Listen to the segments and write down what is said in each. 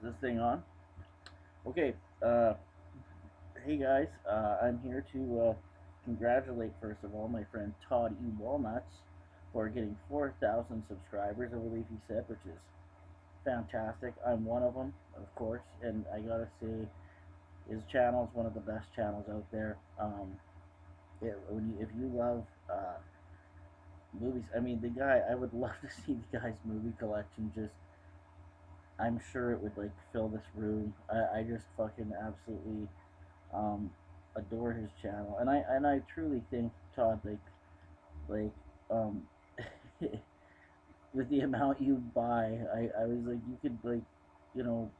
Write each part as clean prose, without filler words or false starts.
This thing on? Okay. Uh, hey guys, I'm here to congratulate first of all my friend Todd Walnuts for getting 4,000 subscribers. I believe he said, which is fantastic. I'm one of them, of course, and I gotta say his channel is one of the best channels out there. If you love movies, I mean the guy. I would love to see the guy's movie collection. Just I'm sure it would like fill this room. I just fucking absolutely um, adore his channel, and I truly think Todd like um, with the amount you buy, I was like you could like you know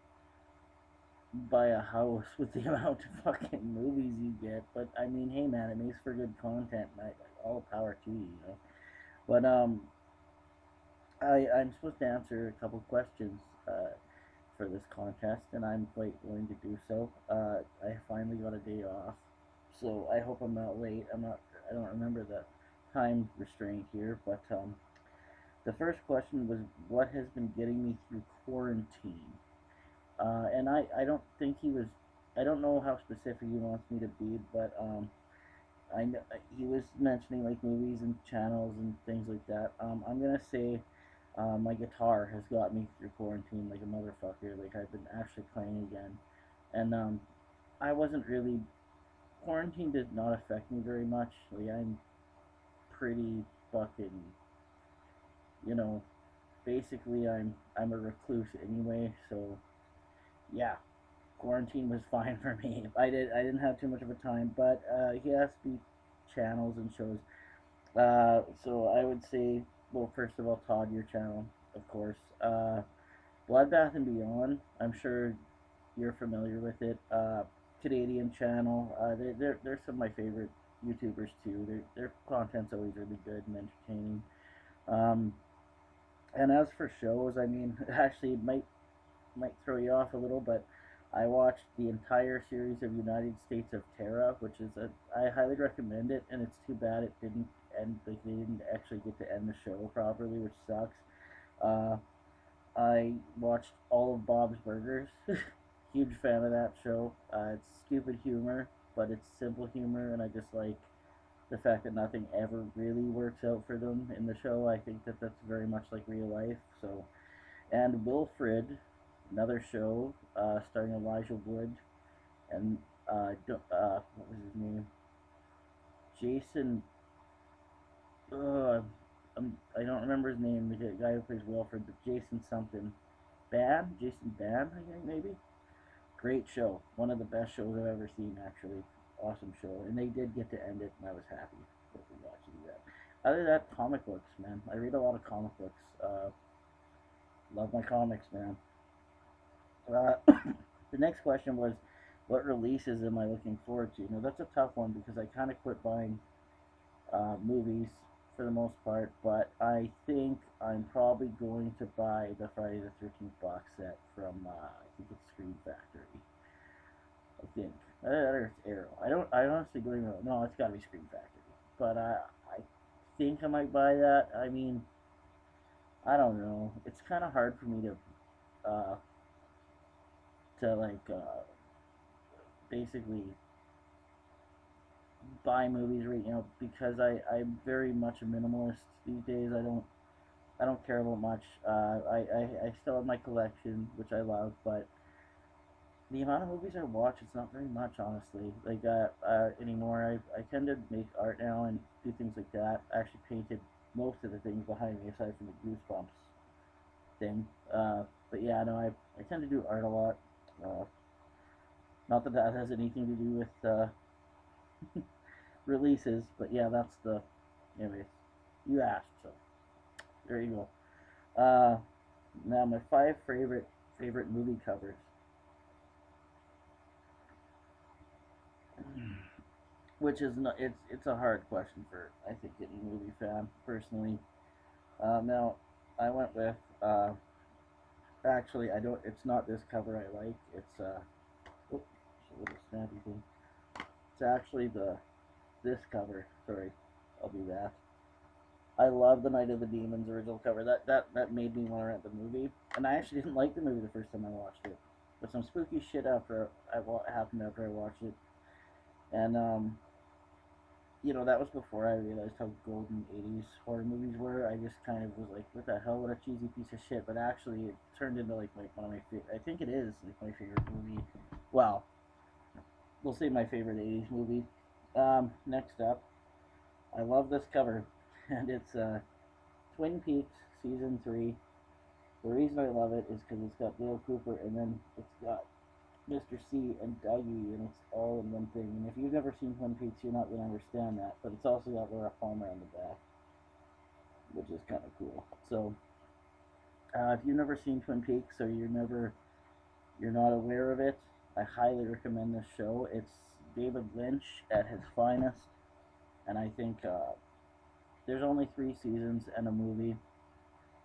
buy a house with the amount of fucking movies you get. But I mean, hey man, it makes for good content, and all power to you. But I'm supposed to answer a couple questions for this contest, and I'm quite willing to do so. I finally got a day off, so I hope I'm not late. I'm not. I don't remember the time restraint here, but the first question was, "What has been getting me through quarantine?" And I don't think he was. I don't know how specific he wants me to be, but I know he was mentioning like movies and channels and things like that. I'm gonna say my guitar has got me through quarantine like a motherfucker. Like I've been actually playing again, and I wasn't really quarantine did not affect me very much. Like I'm pretty fucking, you know, basically I'm a recluse anyway. So yeah, quarantine was fine for me. I didn't have too much of a time, but he asked me channels and shows. So I would say, well, first of all, Todd, your channel, of course. Bloodbath and Beyond. I'm sure you're familiar with it. Canadian channel. They're some of my favorite YouTubers too. Their content's always really good and entertaining. Um, and as for shows, I mean, actually, it might throw you off a little, but I watched the entire series of United States of Terra, which is a I highly recommend it, and it's too bad it didn't end. Like they didn't actually get to end the show properly, which sucks. Uh, I watched all of Bob's Burgers. Huge fan of that show. It's stupid humor, but it's simple humor, and I just like the fact that nothing ever really works out for them in the show. I think that that's very much like real life. So, and Wilfred, another show starring Elijah Wood and what was his name? Jason. Uh, I don't remember his name. The guy who plays Wilfred, but Jason something. Jason Ban, I think maybe. Great show. One of the best shows I've ever seen, actually. Awesome show. And they did get to end it, and I was happy that we got to do that. Other than that, comic books, man. I read a lot of comic books. Love my comics, man. The next question was, what releases am I looking forward to? Now, that's a tough one because I kind of quit buying movies for the most part, but I think I'm probably going to buy the Friday the 13th box set from, I think it's Screen Factory. I think. Or it's Arrow. I honestly don't even know. No, it's gotta be Screen Factory. But I think I might buy that. I mean, I don't know. It's kind of hard for me uh, to basically buy movies right now because I'm very much a minimalist these days. I don't care about much. I still have my collection, which I love, but the amount of movies I watch, it's not very much, honestly. Like anymore, I tend to make art now and do things like that. I actually painted most of the things behind me aside from the Goosebumps thing. But yeah, no, I tend to do art a lot. Uh, Not that that has anything to do with releases, but yeah, that's the. Anyways, you asked, so there you go. Now my five favorite movie covers. Which is not it's a hard question for I think any movie fan personally. Now I went with actually I don't it's not this cover I like. It's oops, a little snappy thing. It's actually the this cover. Sorry, I'll do that. I love the Night of the Demons original cover. That made me want to rent the movie, and I actually didn't like the movie the first time I watched it. some spooky shit after happened after I watched it, and that was before I realized how golden '80s horror movies were. I just kind of was like, what the hell, what a cheesy piece of shit. But actually, it turned into like one of my favorite. I think it is like my favorite movie. Well, we'll say my favorite '80s movie. Next up, I love this cover, and it's Twin Peaks season 3. The reason I love it is because it's got Dale Cooper, and then it's got Mr. C and Dougie, and it's all in one thing. And if you've never seen Twin Peaks, you're not going to understand that. But it's also got Laura Palmer on the back, which is kind of cool. So, if you've never seen Twin Peaks or you're not aware of it, I highly recommend this show. It's David Lynch at his finest, and I think there's only 3 seasons and a movie.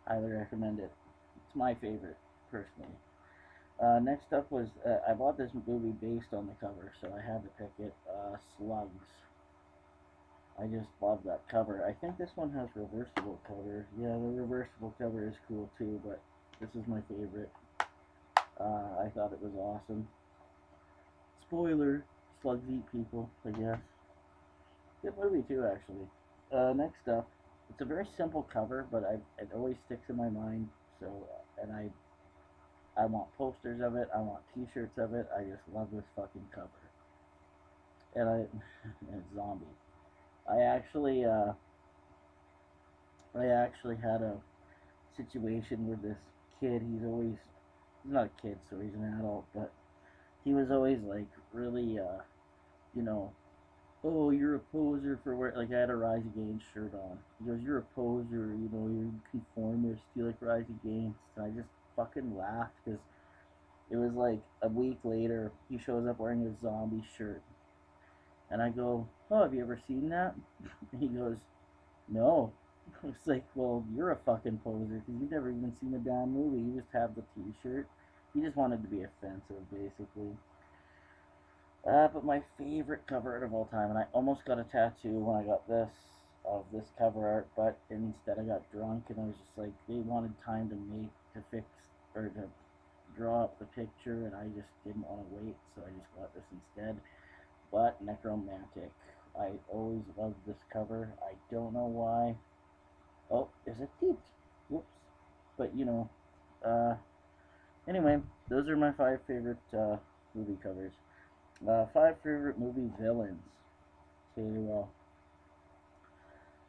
Highly recommend it. It's my favorite, personally. Next up was, I bought this movie based on the cover, so I had to pick it, Slugs. I just love that cover. I think this one has reversible cover. Yeah, the reversible cover is cool too, but this is my favorite. I thought it was awesome. Spoiler, slugs eat people, I guess. Good movie too, actually. Next up, it's a very simple cover, but it always sticks in my mind, so, and I want posters of it. I want T-shirts of it. I just love this fucking cover. And and it's zombies. I actually, had a situation with this kid. He's not a kid, so he's an adult, but he was always like really, you know, oh, you're a poser for where, like I had a Rise Against shirt on. He goes, you're a poser, you're conformist, you like Rise Against. And I just fucking laughed because it was like a week later, he shows up wearing a zombie shirt. And I go, oh, have you ever seen that? And he goes, no. It's like, well, you're a fucking poser because you've never even seen the damn movie. You just have the T-shirt. He just wanted to be offensive, basically. But my favorite cover art of all time, and I almost got a tattoo when I got this, of this cover art, but instead I got drunk and I was just like, they wanted time to fix, or to draw up the picture, and I just didn't want to wait, so I just got this instead. But Necromantic. I always loved this cover. I don't know why. Oh, is it deep? Whoops. But anyway, those are my 5 favorite movie covers. 5 favorite movie villains. Okay, well,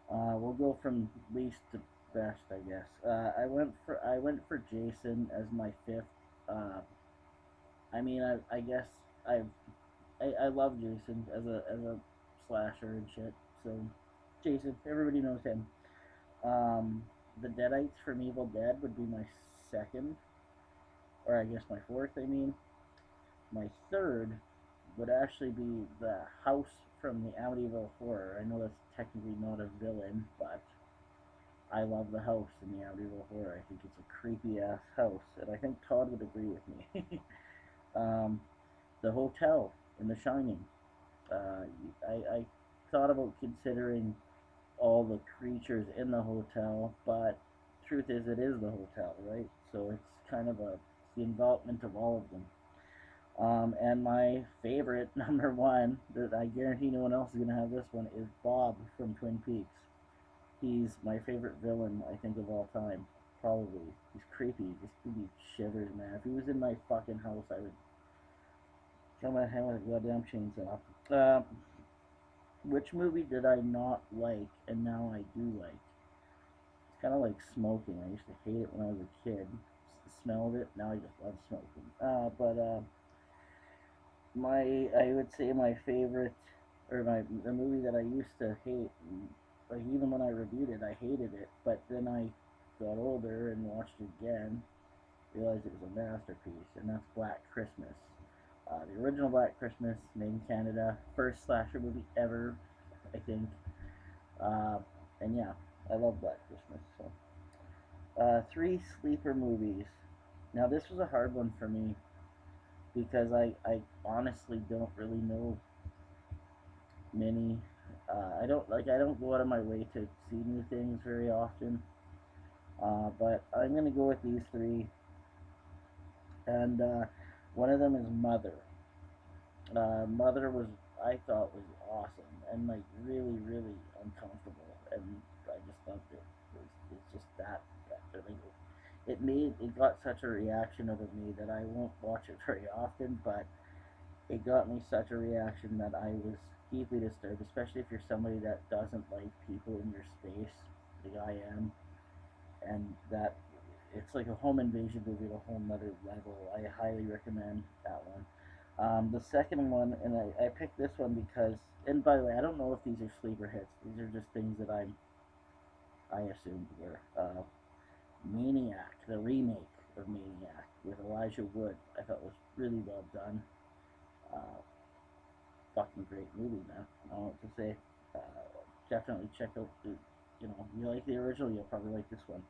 we'll go from least to best, I guess. I went for Jason as my 5th. I guess I love Jason as a slasher and shit. So Jason, everybody knows him. The Deadites from Evil Dead would be my 2nd, or I guess my 4th. My 3rd would actually be the house from the Amityville Horror. I know that's technically not a villain, but I love the house in the Amityville Horror. I think it's a creepy ass house, and I think Todd would agree with me. The hotel in The Shining. I thought about considering all the creatures in the hotel, but truth is, it is the hotel, right? So it's kind of the involvement of all of them. And my favorite, number 1, that I guarantee no one else is going to have this one, is Bob from Twin Peaks. He's my favorite villain, I think, of all time. Probably. He's creepy. Just give me shivers, man. If he was in my fucking house, I would come at him with a goddamn chainsaw. Which movie did I not like, and now I do like? It's kind of like smoking. I used to hate it when I was a kid. Just the smell of it. Now I just love smoking. I would say my favorite, or the movie that I used to hate, like even when I reviewed it, I hated it. But then I got older and watched it again, realized it was a masterpiece, and that's Black Christmas. The original Black Christmas, made in Canada, first slasher movie ever, I think. And yeah, I love Black Christmas. So, 3 sleeper movies. Now this was a hard one for me because I honestly don't really know many. I don't go out of my way to see new things very often. But I'm gonna go with these 3. And One of them is Mother. Mother was, I thought, was awesome and like really really uncomfortable, and I just loved it. It's just that like, it got such a reaction out of me that I won't watch it very often, but it got me such a reaction that I was deeply disturbed, especially if you're somebody that doesn't like people in your space, like I am, and that it's like a home invasion movie at a whole nother level. I highly recommend that one. The second one, and I picked this one because, and by the way, I don't know if these are sleeper hits. These are just things that I assumed were. Maniac, the remake of Maniac with Elijah Wood, I thought was really well done. Uh, Fucking great movie, man. I don't know what to say. Definitely check out the, you like the original, you'll probably like this one.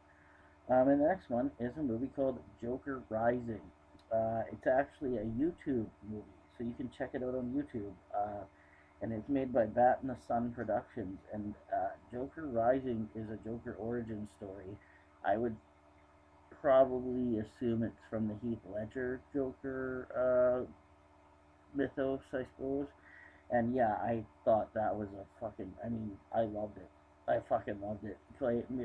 And the next one is a movie called Joker Rising. It's actually a YouTube movie, so you can check it out on YouTube. And it's made by Bat and the Sun Productions. And Joker Rising is a Joker origin story. I would probably assume it's from the Heath Ledger Joker mythos, I suppose. And yeah, I thought that was a fucking. I mean, I loved it. I fucking loved it.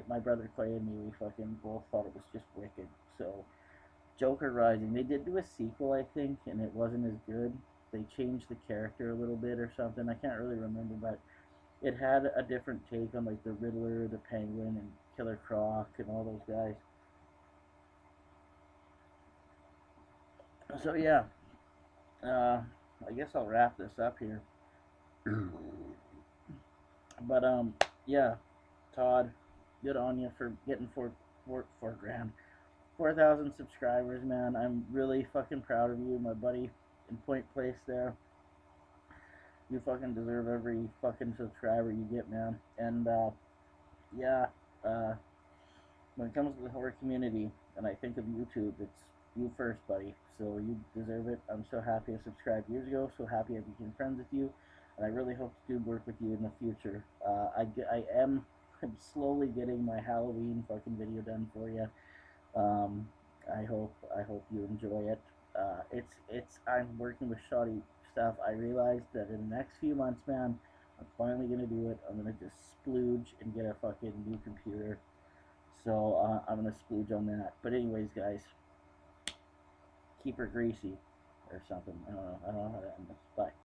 My brother Clay and me, we fucking both thought it was just wicked. So, Joker Rising. They did do a sequel, I think, and it wasn't as good. They changed the character a little bit or something. I can't really remember, but it had a different take on like the Riddler, the Penguin, and Killer Croc, and all those guys. So yeah, uh, I guess I'll wrap this up here. But yeah, Todd, good on you for getting four grand, 4,000 subscribers, man. I'm really fucking proud of you, my buddy in Point Place there. You fucking deserve every fucking subscriber you get, man. And yeah, uh, when it comes to the horror community, and I think of YouTube, it's you first, buddy. So you deserve it. I'm so happy I subscribed years ago. So happy I became friends with you, and I really hope to do work with you in the future. I am slowly getting my Halloween fucking video done for you. Um, I hope you enjoy it. I'm working with shoddy stuff. I realized that in the next few months, man, I'm finally gonna do it. I'm gonna just splooge and get a fucking new computer. So I'm gonna splooge on that. But anyways, guys, keep her greasy or something. I don't know. I don't know how to end this. Bye.